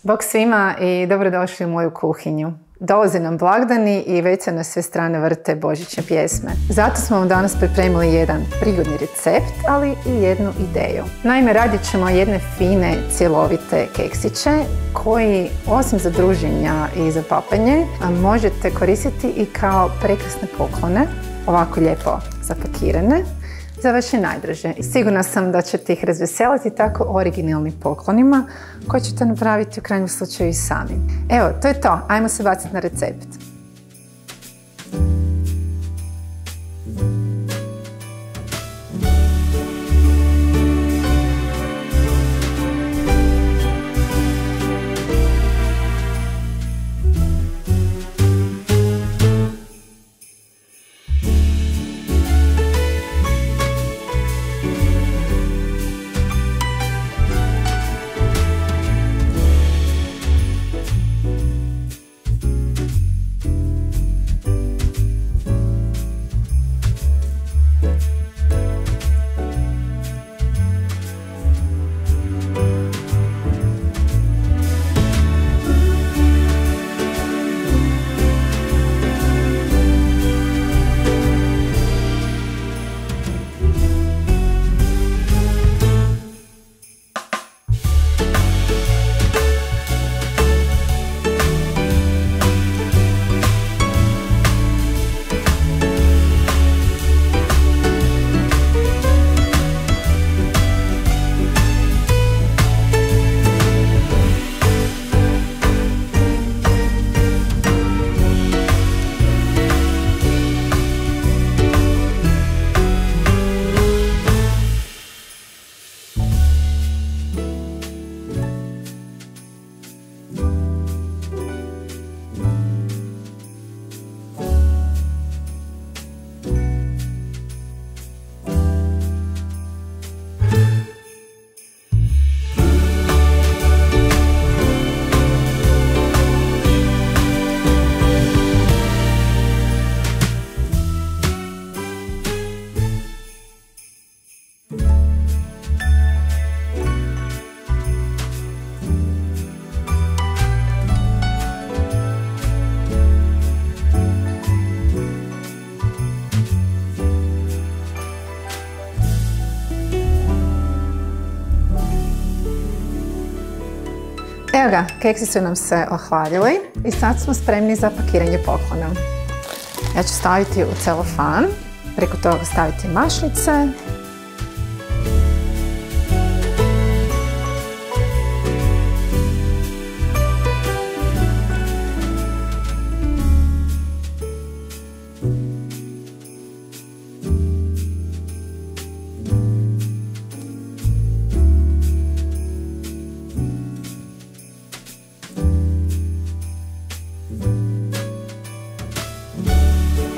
Bog svima i dobrodošli u moju kuhinju. Dolaze nam blagdani i već se na sve strane vrte božićne pjesme. Zato smo vam danas pripremili jedan prigodni recept, ali i jednu ideju. Naime, radit ćemo jedne fine, cjelovite keksiće koji, osim za druženja i za papanje, možete koristiti i kao prekrasne poklone, ovako lijepo zapakirane, za vaše najdraže. Sigurna sam da ćete ih razveseliti tako originalnim poklonima koje ćete napraviti u krajnjem slučaju i sami. Evo, to je to. Ajmo se baciti na recept. Evo ga, keksi su nam se ohladili i sad smo spremni za pakiranje poklona. Ja ću staviti u celofan, preko toga staviti mašnice.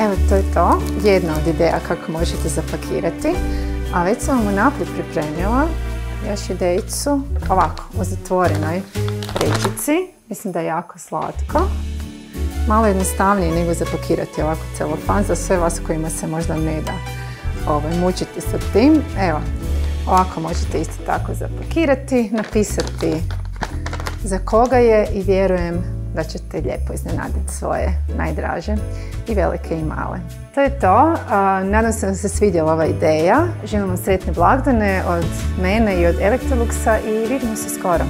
Evo, to je to. Jedna od ideja kako možete zapakirati. A već sam vam unaprijed pripremila još idejicu ovako, u zatvorenoj vrećici. Mislim da je jako slatko. Malo jednostavnije nego zapakirati ovako celofan za sve vas kojima se možda ne da mučiti sa tim. Evo, ovako možete isto tako zapakirati, napisati za koga je i vjerujem da ćete lijepo iznenaditi svoje najdraže i velike i male. To je to. Nadam se da vam se svidjela ova ideja. Želim vam sretne blagdane od mene i od Electroluxa i vidimo se skoro.